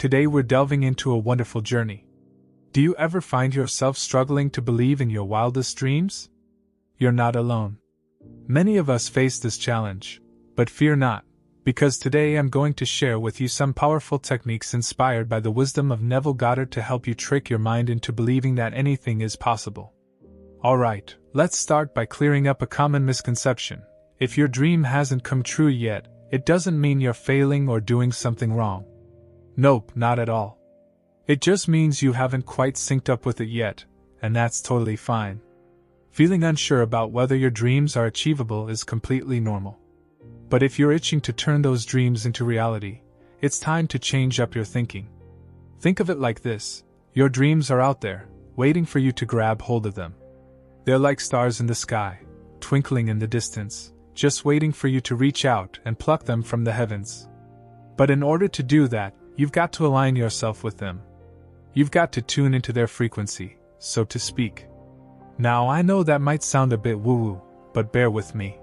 Today we're delving into a wonderful journey. Do you ever find yourself struggling to believe in your wildest dreams? You're not alone. Many of us face this challenge, but fear not, because today I'm going to share with you some powerful techniques inspired by the wisdom of Neville Goddard to help you trick your mind into believing that anything is possible. Alright, let's start by clearing up a common misconception. If your dream hasn't come true yet, it doesn't mean you're failing or doing something wrong. Nope, not at all. It just means you haven't quite synced up with it yet, and that's totally fine. Feeling unsure about whether your dreams are achievable is completely normal. But if you're itching to turn those dreams into reality, it's time to change up your thinking. Think of it like this: your dreams are out there, waiting for you to grab hold of them. They're like stars in the sky, twinkling in the distance, just waiting for you to reach out and pluck them from the heavens. But in order to do that, you've got to align yourself with them. You've got to tune into their frequency, so to speak. Now, I know that might sound a bit woo-woo, but bear with me.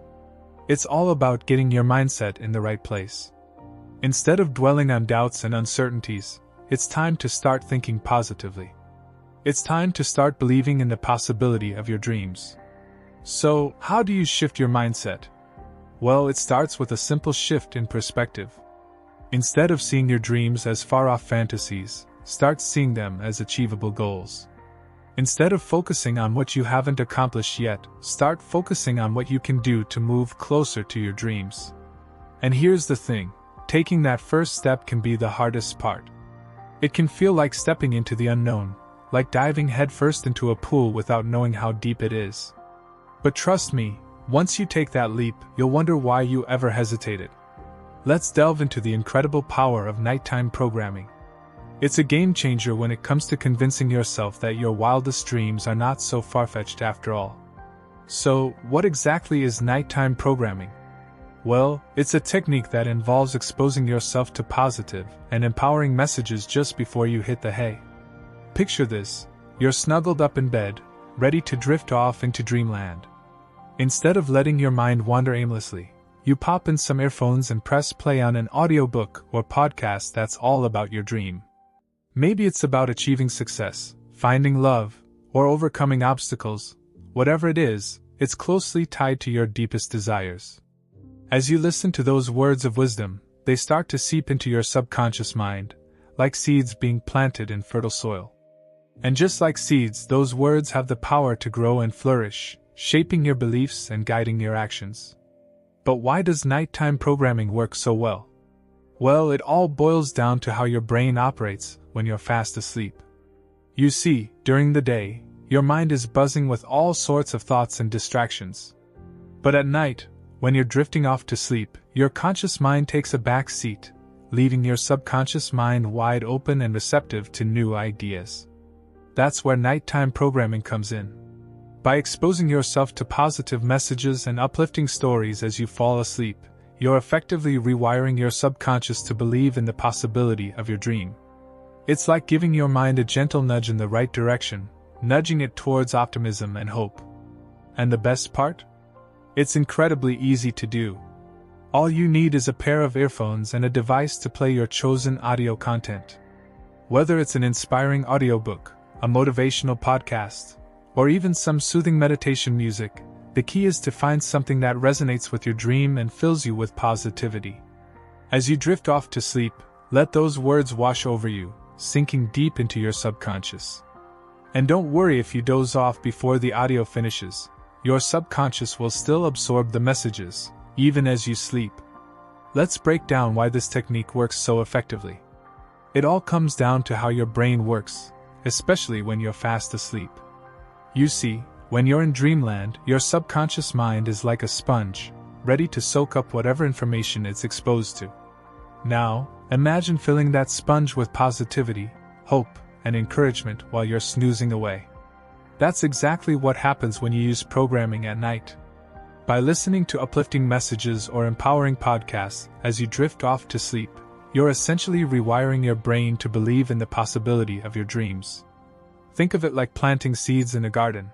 It's all about getting your mindset in the right place. Instead of dwelling on doubts and uncertainties, it's time to start thinking positively. It's time to start believing in the possibility of your dreams. So, how do you shift your mindset? Well, it starts with a simple shift in perspective. Instead of seeing your dreams as far-off fantasies, start seeing them as achievable goals. Instead of focusing on what you haven't accomplished yet, start focusing on what you can do to move closer to your dreams. And here's the thing: taking that first step can be the hardest part. It can feel like stepping into the unknown, like diving headfirst into a pool without knowing how deep it is. But trust me, once you take that leap, you'll wonder why you ever hesitated. Let's delve into the incredible power of nighttime programming. It's a game changer when it comes to convincing yourself that your wildest dreams are not so far-fetched after all. So, what exactly is nighttime programming? Well, it's a technique that involves exposing yourself to positive and empowering messages just before you hit the hay. Picture this: you're snuggled up in bed, ready to drift off into dreamland. Instead of letting your mind wander aimlessly, you pop in some earphones and press play on an audiobook or podcast that's all about your dream. Maybe it's about achieving success, finding love, or overcoming obstacles. Whatever it is, it's closely tied to your deepest desires. As you listen to those words of wisdom, they start to seep into your subconscious mind, like seeds being planted in fertile soil. And just like seeds, those words have the power to grow and flourish, shaping your beliefs and guiding your actions. But why does nighttime programming work so well? Well, it all boils down to how your brain operates when you're fast asleep. You see, during the day, your mind is buzzing with all sorts of thoughts and distractions. But at night, when you're drifting off to sleep, your conscious mind takes a back seat, leaving your subconscious mind wide open and receptive to new ideas. That's where nighttime programming comes in. By exposing yourself to positive messages and uplifting stories as you fall asleep, you're effectively rewiring your subconscious to believe in the possibility of your dream. It's like giving your mind a gentle nudge in the right direction, nudging it towards optimism and hope. And the best part? It's incredibly easy to do. All you need is a pair of earphones and a device to play your chosen audio content. Whether it's an inspiring audiobook, a motivational podcast, or even some soothing meditation music, the key is to find something that resonates with your dream and fills you with positivity. As you drift off to sleep, let those words wash over you, sinking deep into your subconscious. And don't worry if you doze off before the audio finishes. Your subconscious will still absorb the messages, even as you sleep. Let's break down why this technique works so effectively. It all comes down to how your brain works, especially when you're fast asleep. You see, when you're in dreamland, your subconscious mind is like a sponge, ready to soak up whatever information it's exposed to. Now, imagine filling that sponge with positivity, hope, and encouragement while you're snoozing away. That's exactly what happens when you use programming at night. By listening to uplifting messages or empowering podcasts as you drift off to sleep, you're essentially rewiring your brain to believe in the possibility of your dreams. Think of it like planting seeds in a garden.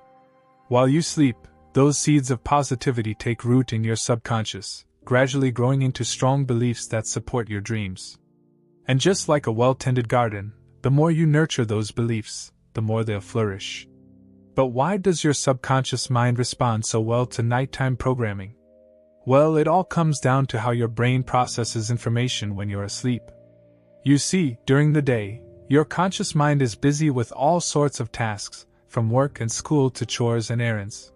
While you sleep, those seeds of positivity take root in your subconscious, gradually growing into strong beliefs that support your dreams. And just like a well-tended garden, the more you nurture those beliefs, the more they'll flourish. But why does your subconscious mind respond so well to nighttime programming? Well, it all comes down to how your brain processes information when you're asleep. You see, during the day, your conscious mind is busy with all sorts of tasks, from work and school to chores and errands.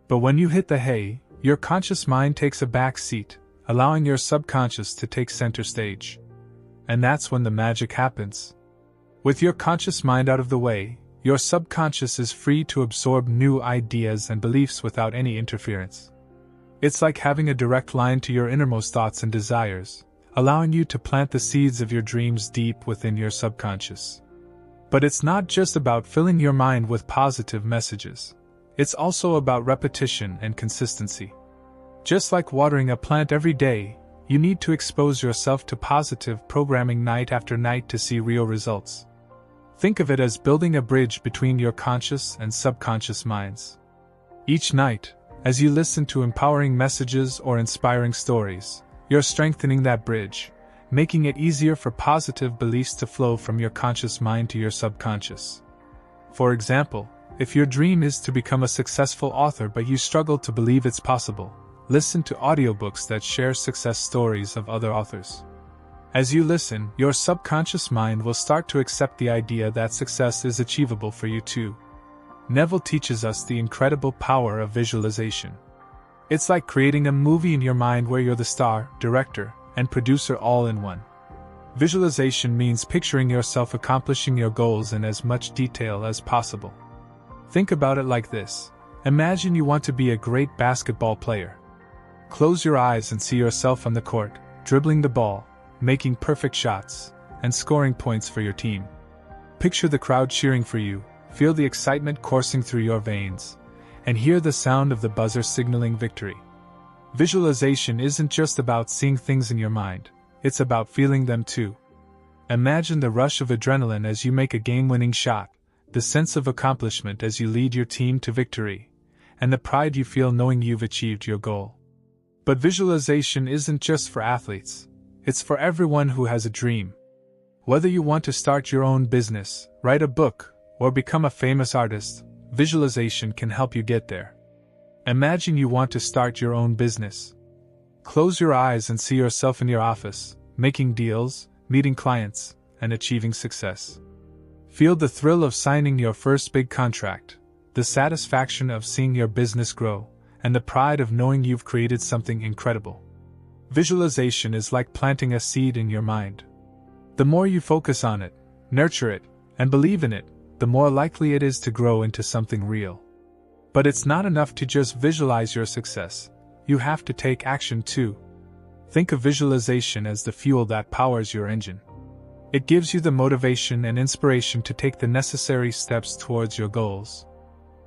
But when you hit the hay, your conscious mind takes a back seat, allowing your subconscious to take center stage. And that's when the magic happens. With your conscious mind out of the way, your subconscious is free to absorb new ideas and beliefs without any interference. It's like having a direct line to your innermost thoughts and desires, allowing you to plant the seeds of your dreams deep within your subconscious. But it's not just about filling your mind with positive messages. It's also about repetition and consistency. Just like watering a plant every day, you need to expose yourself to positive programming night after night to see real results. Think of it as building a bridge between your conscious and subconscious minds. Each night, as you listen to empowering messages or inspiring stories, you're strengthening that bridge, making it easier for positive beliefs to flow from your conscious mind to your subconscious. For example, if your dream is to become a successful author but you struggle to believe it's possible, listen to audiobooks that share success stories of other authors. As you listen, your subconscious mind will start to accept the idea that success is achievable for you too. Neville teaches us the incredible power of visualization. It's like creating a movie in your mind where you're the star, director, and producer all in one. Visualization means picturing yourself accomplishing your goals in as much detail as possible. Think about it like this. Imagine you want to be a great basketball player. Close your eyes and see yourself on the court, dribbling the ball, making perfect shots, and scoring points for your team. Picture the crowd cheering for you, feel the excitement coursing through your veins, and hear the sound of the buzzer signaling victory. Visualization isn't just about seeing things in your mind, it's about feeling them too. Imagine the rush of adrenaline as you make a game-winning shot, the sense of accomplishment as you lead your team to victory, and the pride you feel knowing you've achieved your goal. But visualization isn't just for athletes. It's for everyone who has a dream. Whether you want to start your own business, write a book, or become a famous artist, visualization can help you get there. Imagine you want to start your own business. Close your eyes and see yourself in your office, making deals, meeting clients, and achieving success. Feel the thrill of signing your first big contract, the satisfaction of seeing your business grow, and the pride of knowing you've created something incredible. Visualization is like planting a seed in your mind. The more you focus on it, nurture it, and believe in it, the more likely it is to grow into something real. But it's not enough to just visualize your success. You have to take action too. Think of visualization as the fuel that powers your engine. It gives you the motivation and inspiration to take the necessary steps towards your goals.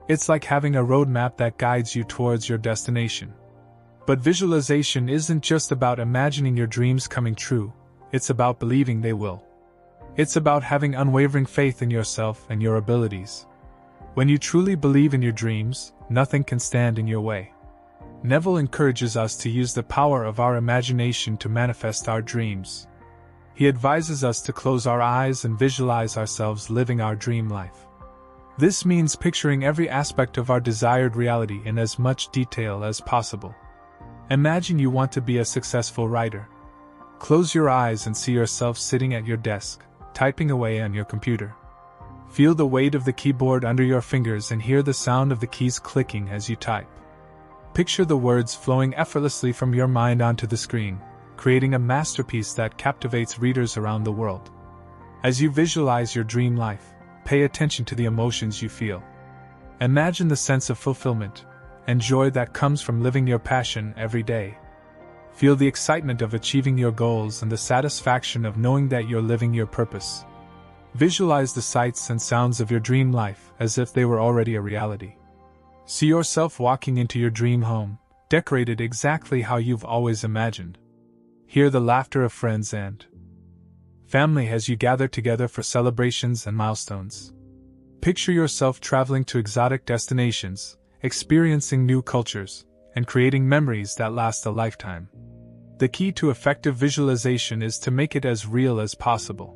It's like having a roadmap that guides you towards your destination. But visualization isn't just about imagining your dreams coming true, it's about believing they will. It's about having unwavering faith in yourself and your abilities. When you truly believe in your dreams, nothing can stand in your way. Neville encourages us to use the power of our imagination to manifest our dreams. He advises us to close our eyes and visualize ourselves living our dream life. This means picturing every aspect of our desired reality in as much detail as possible. Imagine you want to be a successful writer. Close your eyes and see yourself sitting at your desk, typing away on your computer. Feel the weight of the keyboard under your fingers and hear the sound of the keys clicking as you type. Picture the words flowing effortlessly from your mind onto the screen, creating a masterpiece that captivates readers around the world. As you visualize your dream life, pay attention to the emotions you feel. Imagine the sense of fulfillment and joy that comes from living your passion every day. Feel the excitement of achieving your goals and the satisfaction of knowing that you're living your purpose. Visualize the sights and sounds of your dream life as if they were already a reality. See yourself walking into your dream home, decorated exactly how you've always imagined. Hear the laughter of friends and family as you gather together for celebrations and milestones. Picture yourself traveling to exotic destinations, experiencing new cultures, and creating memories that last a lifetime. The key to effective visualization is to make it as real as possible.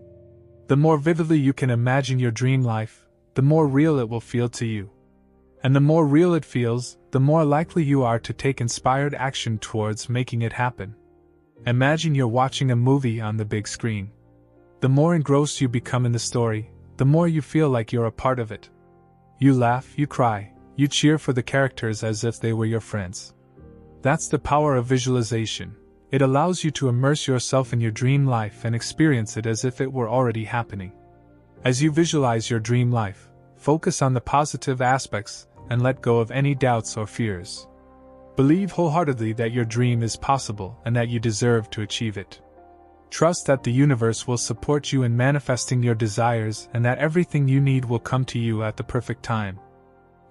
The more vividly you can imagine your dream life, the more real it will feel to you. And the more real it feels, the more likely you are to take inspired action towards making it happen. Imagine you're watching a movie on the big screen. The more engrossed you become in the story, the more you feel like you're a part of it. You laugh, you cry, you cheer for the characters as if they were your friends. That's the power of visualization. It allows you to immerse yourself in your dream life and experience it as if it were already happening. As you visualize your dream life, focus on the positive aspects and let go of any doubts or fears. Believe wholeheartedly that your dream is possible and that you deserve to achieve it. Trust that the universe will support you in manifesting your desires and that everything you need will come to you at the perfect time.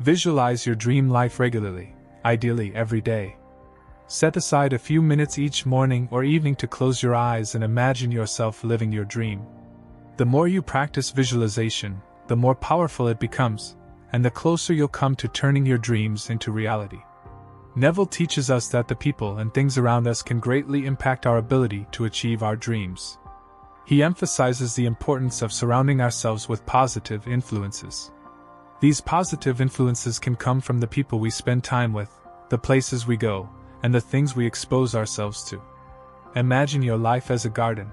Visualize your dream life regularly, ideally every day. Set aside a few minutes each morning or evening to close your eyes and imagine yourself living your dream. The more you practice visualization, the more powerful it becomes, and the closer you'll come to turning your dreams into reality. Neville teaches us that the people and things around us can greatly impact our ability to achieve our dreams. He emphasizes the importance of surrounding ourselves with positive influences. These positive influences can come from the people we spend time with, the places we go, and the things we expose ourselves to. Imagine your life as a garden.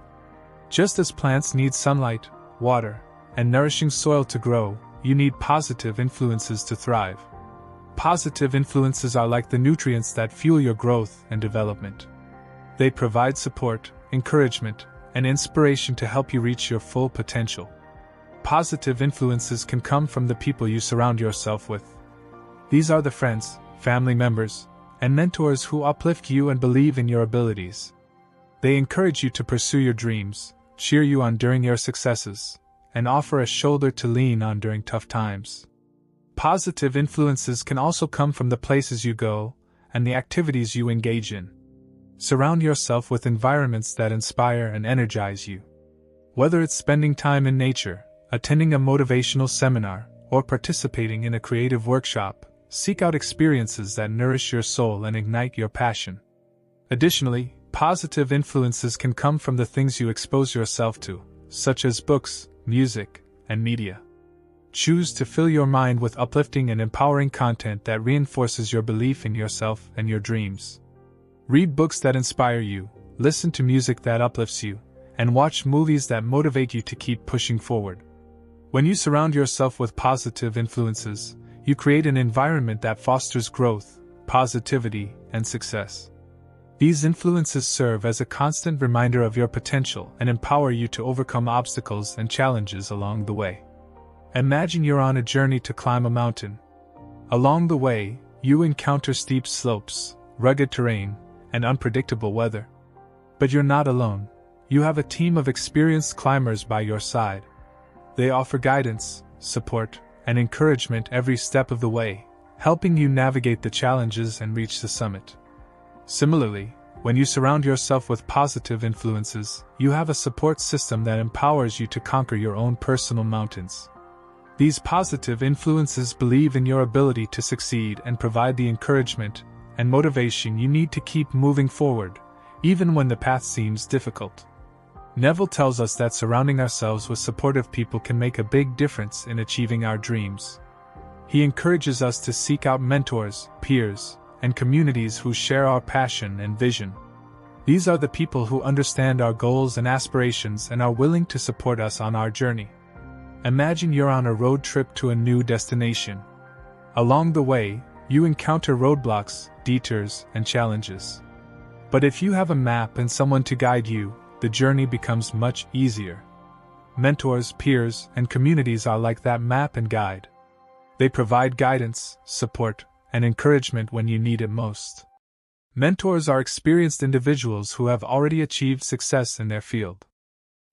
Just as plants need sunlight, water, and nourishing soil to grow, you need positive influences to thrive. Positive influences are like the nutrients that fuel your growth and development. They provide support, encouragement, and inspiration to help you reach your full potential. Positive influences can come from the people you surround yourself with. These are the friends, family members, and mentors who uplift you and believe in your abilities. They encourage you to pursue your dreams, cheer you on during your successes, and offer a shoulder to lean on during tough times. Positive influences can also come from the places you go and the activities you engage in. Surround yourself with environments that inspire and energize you. Whether it's spending time in nature, attending a motivational seminar, or participating in a creative workshop, seek out experiences that nourish your soul and ignite your passion. Additionally, positive influences can come from the things you expose yourself to, such as books, music, and media. Choose to fill your mind with uplifting and empowering content that reinforces your belief in yourself and your dreams. Read books that inspire you, listen to music that uplifts you, and watch movies that motivate you to keep pushing forward. When you surround yourself with positive influences, you create an environment that fosters growth, positivity, and success. These influences serve as a constant reminder of your potential and empower you to overcome obstacles and challenges along the way. Imagine you're on a journey to climb a mountain. Along the way, you encounter steep slopes, rugged terrain, and unpredictable weather. But you're not alone. You have a team of experienced climbers by your side. They offer guidance, support, and encouragement every step of the way, helping you navigate the challenges and reach the summit. Similarly, when you surround yourself with positive influences, you have a support system that empowers you to conquer your own personal mountains. These positive influences believe in your ability to succeed and provide the encouragement and motivation you need to keep moving forward, even when the path seems difficult. Neville tells us that surrounding ourselves with supportive people can make a big difference in achieving our dreams. He encourages us to seek out mentors, peers, and communities who share our passion and vision. These are the people who understand our goals and aspirations and are willing to support us on our journey. Imagine you're on a road trip to a new destination. Along the way, you encounter roadblocks, detours, and challenges. But if you have a map and someone to guide you, the journey becomes much easier. Mentors, peers, and communities are like that map and guide. They provide guidance, support, and encouragement when you need it most. Mentors are experienced individuals who have already achieved success in their field.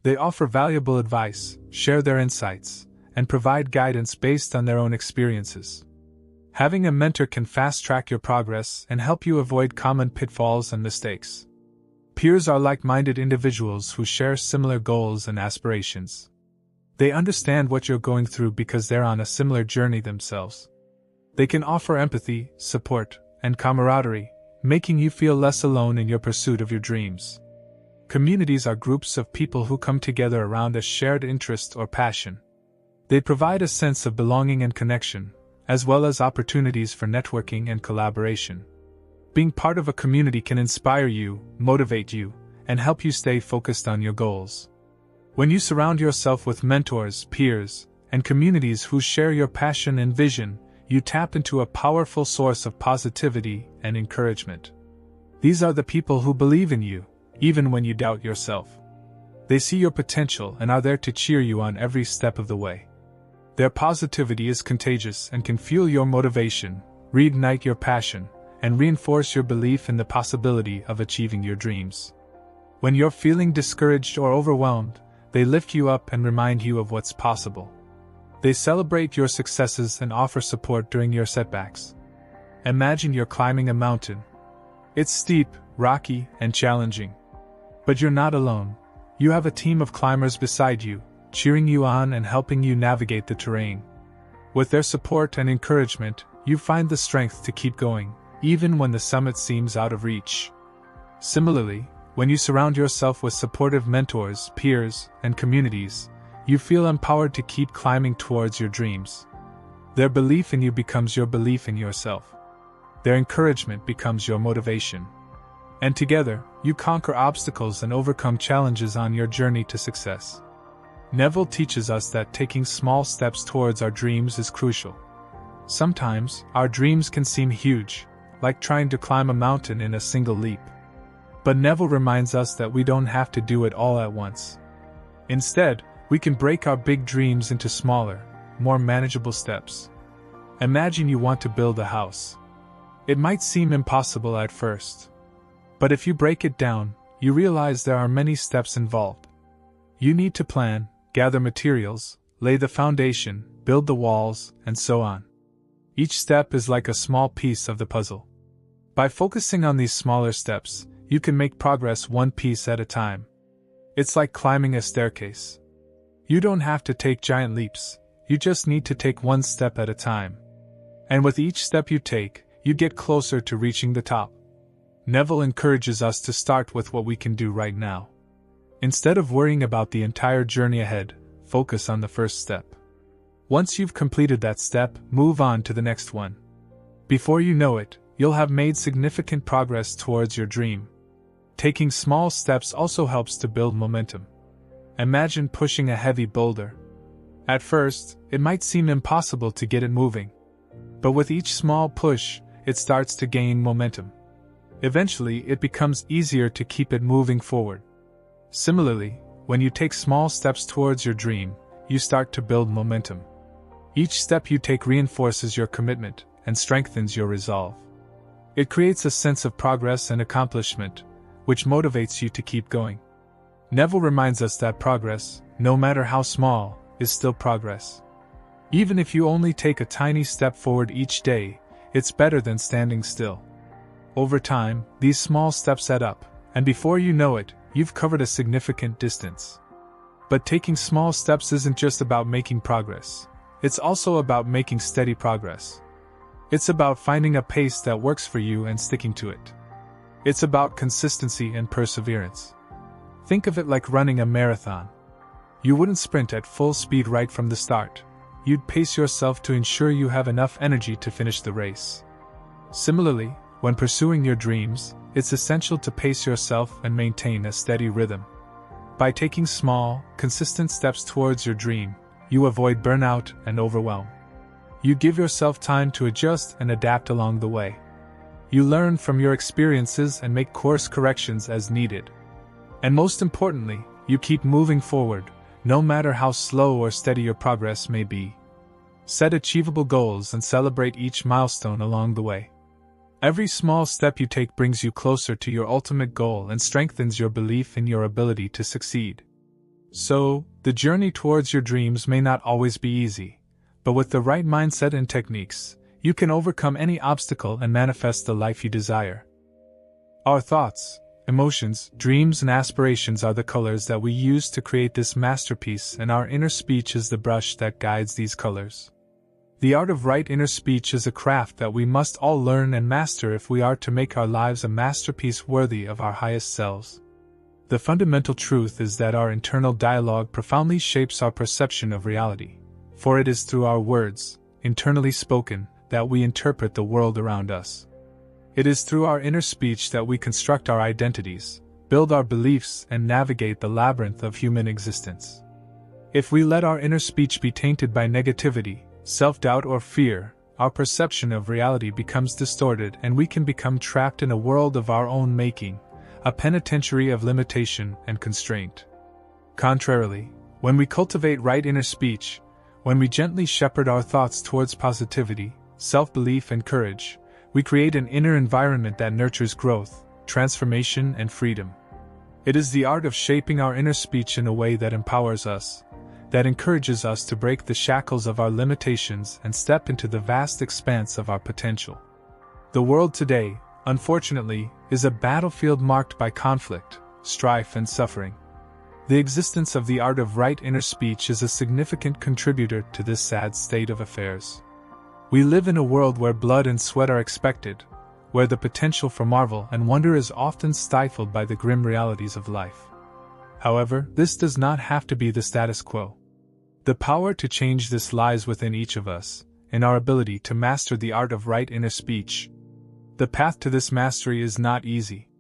They offer valuable advice, share their insights, and provide guidance based on their own experiences. Having a mentor can fast-track your progress and help you avoid common pitfalls and mistakes. Peers are like-minded individuals who share similar goals and aspirations. They understand what you're going through because they're on a similar journey themselves. They can offer empathy, support, and camaraderie, making you feel less alone in your pursuit of your dreams. Communities are groups of people who come together around a shared interest or passion. They provide a sense of belonging and connection, as well as opportunities for networking and collaboration. Being part of a community can inspire you, motivate you, and help you stay focused on your goals. When you surround yourself with mentors, peers, and communities who share your passion and vision, you tap into a powerful source of positivity and encouragement. These are the people who believe in you, even when you doubt yourself. They see your potential and are there to cheer you on every step of the way. Their positivity is contagious and can fuel your motivation, reignite your passion, and reinforce your belief in the possibility of achieving your dreams. When you're feeling discouraged or overwhelmed, they lift you up and remind you of what's possible. They celebrate your successes and offer support during your setbacks. Imagine you're climbing a mountain. It's steep, rocky, and challenging. But you're not alone. You have a team of climbers beside you, cheering you on and helping you navigate the terrain. With their support and encouragement, you find the strength to keep going, even when the summit seems out of reach. Similarly, when you surround yourself with supportive mentors, peers, and communities, you feel empowered to keep climbing towards your dreams. Their belief in you becomes your belief in yourself. Their encouragement becomes your motivation. And together, you conquer obstacles and overcome challenges on your journey to success. Neville teaches us that taking small steps towards our dreams is crucial. Sometimes, our dreams can seem huge, like trying to climb a mountain in a single leap. But Neville reminds us that we don't have to do it all at once. Instead, we can break our big dreams into smaller, more manageable steps. Imagine you want to build a house. It might seem impossible at first. But if you break it down, you realize there are many steps involved. You need to plan, gather materials, lay the foundation, build the walls, and so on. Each step is like a small piece of the puzzle. By focusing on these smaller steps, you can make progress one piece at a time. It's like climbing a staircase. You don't have to take giant leaps, you just need to take one step at a time. And with each step you take, you get closer to reaching the top. Neville encourages us to start with what we can do right now. Instead of worrying about the entire journey ahead, focus on the first step. Once you've completed that step, move on to the next one. Before you know it, you'll have made significant progress towards your dream. Taking small steps also helps to build momentum. Imagine pushing a heavy boulder. At first, it might seem impossible to get it moving. But with each small push, it starts to gain momentum. Eventually, it becomes easier to keep it moving forward. Similarly, when you take small steps towards your dream, you start to build momentum. Each step you take reinforces your commitment and strengthens your resolve. It creates a sense of progress and accomplishment, which motivates you to keep going. Neville reminds us that progress, no matter how small, is still progress. Even if you only take a tiny step forward each day, it's better than standing still. Over time, these small steps add up, and before you know it, you've covered a significant distance. But taking small steps isn't just about making progress. It's also about making steady progress. It's about finding a pace that works for you and sticking to it. It's about consistency and perseverance. Think of it like running a marathon. You wouldn't sprint at full speed right from the start. You'd pace yourself to ensure you have enough energy to finish the race. Similarly, when pursuing your dreams, it's essential to pace yourself and maintain a steady rhythm. By taking small, consistent steps towards your dream, you avoid burnout and overwhelm. You give yourself time to adjust and adapt along the way. You learn from your experiences and make course corrections as needed. And most importantly, you keep moving forward, no matter how slow or steady your progress may be. Set achievable goals and celebrate each milestone along the way. Every small step you take brings you closer to your ultimate goal and strengthens your belief in your ability to succeed. So, the journey towards your dreams may not always be easy, but with the right mindset and techniques, you can overcome any obstacle and manifest the life you desire. Our thoughts, emotions, dreams, and aspirations are the colors that we use to create this masterpiece, and our inner speech is the brush that guides these colors. The art of right inner speech is a craft that we must all learn and master if we are to make our lives a masterpiece worthy of our highest selves. The fundamental truth is that our internal dialogue profoundly shapes our perception of reality, for it is through our words, internally spoken, that we interpret the world around us. It is through our inner speech that we construct our identities, build our beliefs, and navigate the labyrinth of human existence. If we let our inner speech be tainted by negativity, self-doubt, or fear, our perception of reality becomes distorted and we can become trapped in a world of our own making, a penitentiary of limitation and constraint. Contrarily, when we cultivate right inner speech, when we gently shepherd our thoughts towards positivity, self-belief, and courage, we create an inner environment that nurtures growth, transformation, and freedom. It is the art of shaping our inner speech in a way that empowers us, that encourages us to break the shackles of our limitations and step into the vast expanse of our potential. The world today, unfortunately, is a battlefield marked by conflict, strife, and suffering. The existence of the art of right inner speech is a significant contributor to this sad state of affairs. We live in a world where blood and sweat are expected, where the potential for marvel and wonder is often stifled by the grim realities of life. However, this does not have to be the status quo. The power to change this lies within each of us, in our ability to master the art of right inner speech. The path to this mastery is not easy.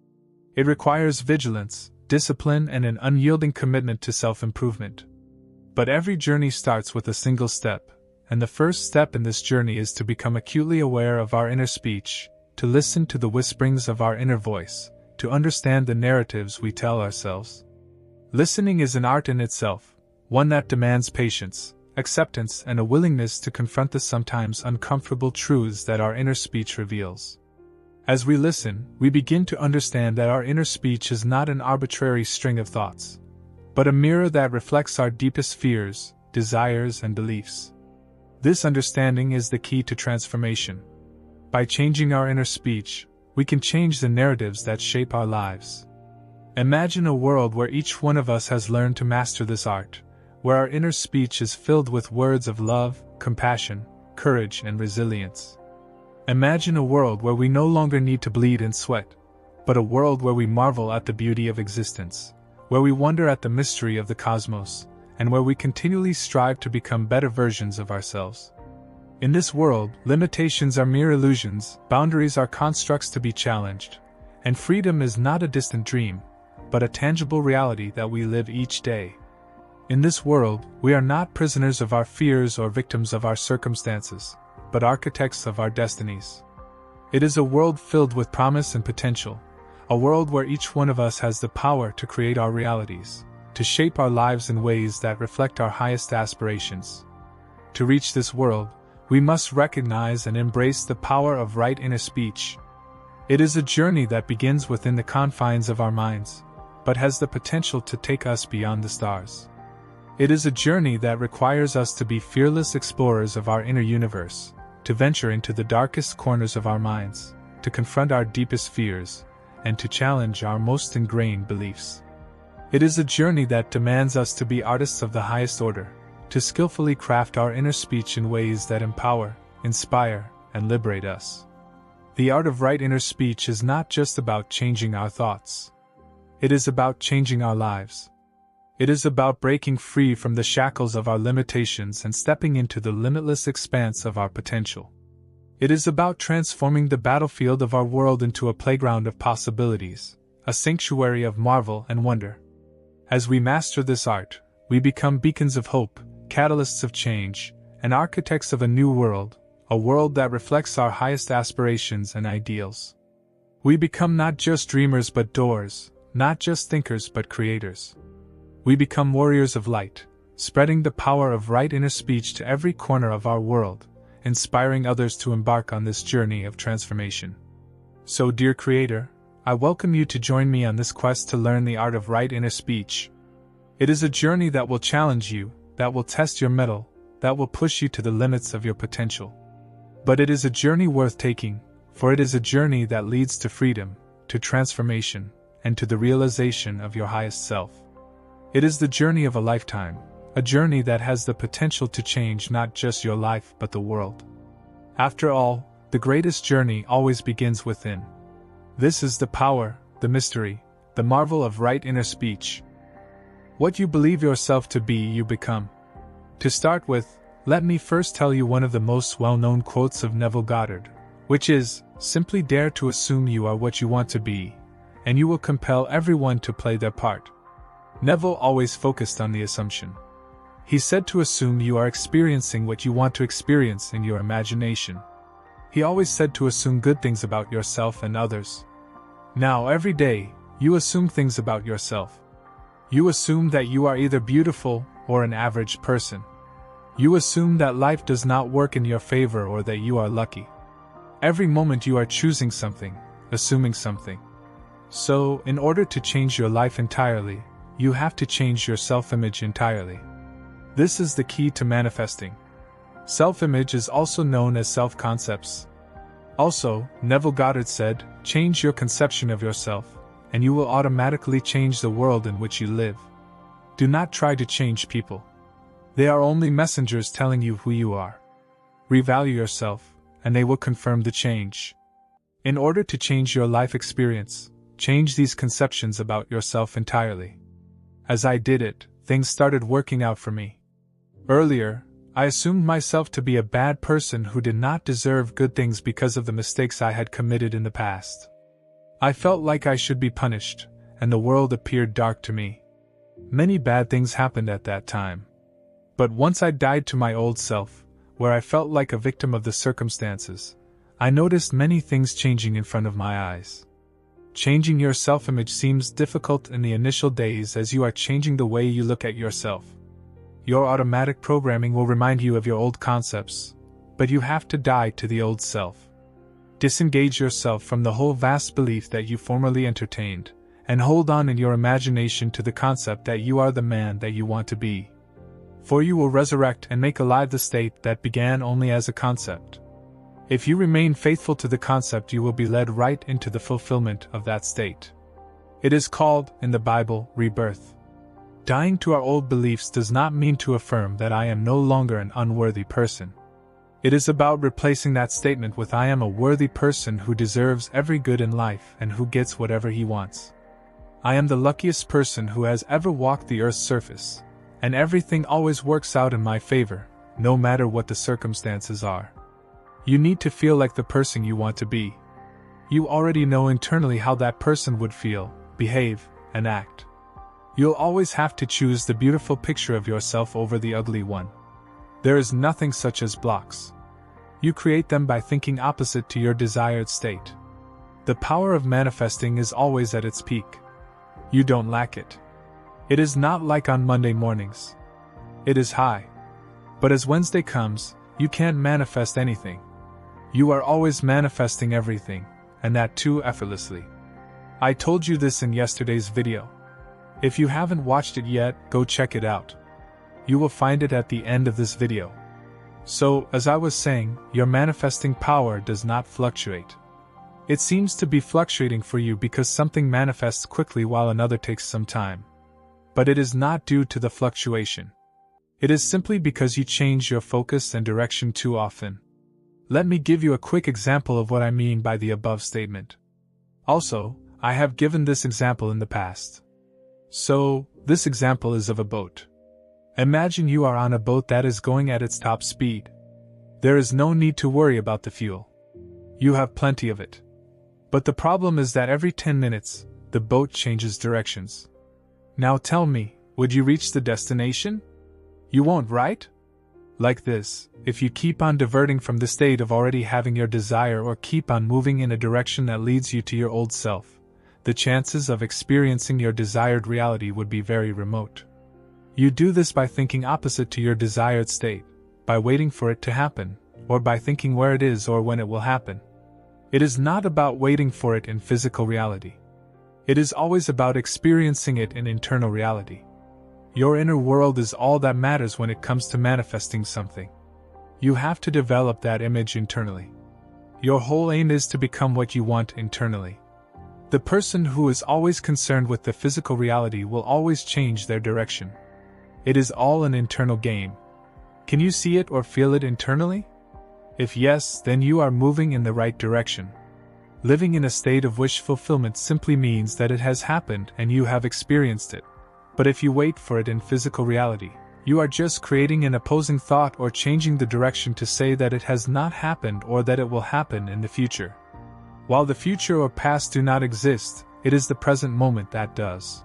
It requires vigilance, discipline, and an unyielding commitment to self-improvement. But every journey starts with a single step, and the first step in this journey is to become acutely aware of our inner speech, to listen to the whisperings of our inner voice, to understand the narratives we tell ourselves. Listening is an art in itself, one that demands patience, acceptance, and a willingness to confront the sometimes uncomfortable truths that our inner speech reveals. As we listen, we begin to understand that our inner speech is not an arbitrary string of thoughts, but a mirror that reflects our deepest fears, desires, and beliefs. This understanding is the key to transformation. By changing our inner speech, we can change the narratives that shape our lives. Imagine a world where each one of us has learned to master this art, where our inner speech is filled with words of love, compassion, courage, and resilience. Imagine a world where we no longer need to bleed and sweat, but a world where we marvel at the beauty of existence, where we wonder at the mystery of the cosmos, and where we continually strive to become better versions of ourselves. In this world, limitations are mere illusions, boundaries are constructs to be challenged, and freedom is not a distant dream, but a tangible reality that we live each day. In this world, we are not prisoners of our fears or victims of our circumstances, but architects of our destinies. It is a world filled with promise and potential, a world where each one of us has the power to create our realities, to shape our lives in ways that reflect our highest aspirations. To reach this world, we must recognize and embrace the power of right inner speech. It is a journey that begins within the confines of our minds, but has the potential to take us beyond the stars. It is a journey that requires us to be fearless explorers of our inner universe, to venture into the darkest corners of our minds, to confront our deepest fears, and to challenge our most ingrained beliefs. It is a journey that demands us to be artists of the highest order, to skillfully craft our inner speech in ways that empower, inspire, and liberate us. The art of right inner speech is not just about changing our thoughts. It is about changing our lives. It is about breaking free from the shackles of our limitations and stepping into the limitless expanse of our potential. It is about transforming the battlefield of our world into a playground of possibilities, a sanctuary of marvel and wonder. As we master this art, we become beacons of hope, catalysts of change, and architects of a new world, a world that reflects our highest aspirations and ideals. We become not just dreamers but doers, not just thinkers but creators. We become warriors of light, spreading the power of right inner speech to every corner of our world, inspiring others to embark on this journey of transformation. So, dear Creator, I welcome you to join me on this quest to learn the art of right inner speech. It is a journey that will challenge you, that will test your mettle, that will push you to the limits of your potential. But it is a journey worth taking, for it is a journey that leads to freedom, to transformation, and to the realization of your highest self. It is the journey of a lifetime, a journey that has the potential to change not just your life but the world. After all, the greatest journey always begins within. This is the power, the mystery, the marvel of right inner speech. What you believe yourself to be, you become. To start with, let me first tell you one of the most well-known quotes of Neville Goddard, which is, "Simply dare to assume you are what you want to be, and you will compel everyone to play their part." Neville always focused on the assumption. He said to assume you are experiencing what you want to experience in your imagination. He always said to assume good things about yourself and others. Now every day, you assume things about yourself. You assume that you are either beautiful or an average person. You assume that life does not work in your favor or that you are lucky. Every moment you are choosing something, assuming something. So, in order to change your life entirely, you have to change your self-image entirely. This is the key to manifesting. Self-image is also known as self-concepts. Also, Neville Goddard said, "Change your conception of yourself, and you will automatically change the world in which you live." Do not try to change people. They are only messengers telling you who you are. Revalue yourself, and they will confirm the change. In order to change your life experience, change these conceptions about yourself entirely. As I did it, things started working out for me. Earlier, I assumed myself to be a bad person who did not deserve good things because of the mistakes I had committed in the past. I felt like I should be punished, and the world appeared dark to me. Many bad things happened at that time. But once I died to my old self, where I felt like a victim of the circumstances, I noticed many things changing in front of my eyes. Changing your self-image seems difficult in the initial days as you are changing the way you look at yourself. Your automatic programming will remind you of your old concepts, but you have to die to the old self. Disengage yourself from the whole vast belief that you formerly entertained, and hold on in your imagination to the concept that you are the man that you want to be. For you will resurrect and make alive the state that began only as a concept. If you remain faithful to the concept, you will be led right into the fulfillment of that state. It is called, in the Bible, rebirth. Dying to our old beliefs does not mean to affirm that I am no longer an unworthy person. It is about replacing that statement with I am a worthy person who deserves every good in life and who gets whatever he wants. I am the luckiest person who has ever walked the earth's surface, and everything always works out in my favor, no matter what the circumstances are. You need to feel like the person you want to be. You already know internally how that person would feel, behave, and act. You'll always have to choose the beautiful picture of yourself over the ugly one. There is nothing such as blocks. You create them by thinking opposite to your desired state. The power of manifesting is always at its peak. You don't lack it. It is not like on Monday mornings. It is high. But as Wednesday comes, you can't manifest anything. You are always manifesting everything, and that too effortlessly. I told you this in yesterday's video. If you haven't watched it yet, go check it out. You will find it at the end of this video. So, as I was saying, your manifesting power does not fluctuate. It seems to be fluctuating for you because something manifests quickly while another takes some time. But it is not due to the fluctuation. It is simply because you change your focus and direction too often. Let me give you a quick example of what I mean by the above statement. Also, I have given this example in the past. So, this example is of a boat. Imagine you are on a boat that is going at its top speed. There is no need to worry about the fuel. You have plenty of it. But the problem is that every 10 minutes, the boat changes directions. Now tell me, would you reach the destination? You won't, right? Like this, if you keep on diverting from the state of already having your desire or keep on moving in a direction that leads you to your old self, the chances of experiencing your desired reality would be very remote. You do this by thinking opposite to your desired state, by waiting for it to happen, or by thinking where it is or when it will happen. It is not about waiting for it in physical reality. It is always about experiencing it in internal reality. Your inner world is all that matters when it comes to manifesting something. You have to develop that image internally. Your whole aim is to become what you want internally. The person who is always concerned with the physical reality will always change their direction. It is all an internal game. Can you see it or feel it internally? If yes, then you are moving in the right direction. Living in a state of wish fulfillment simply means that it has happened and you have experienced it. But if you wait for it in physical reality, you are just creating an opposing thought or changing the direction to say that it has not happened or that it will happen in the future. While the future or past do not exist, it is the present moment that does.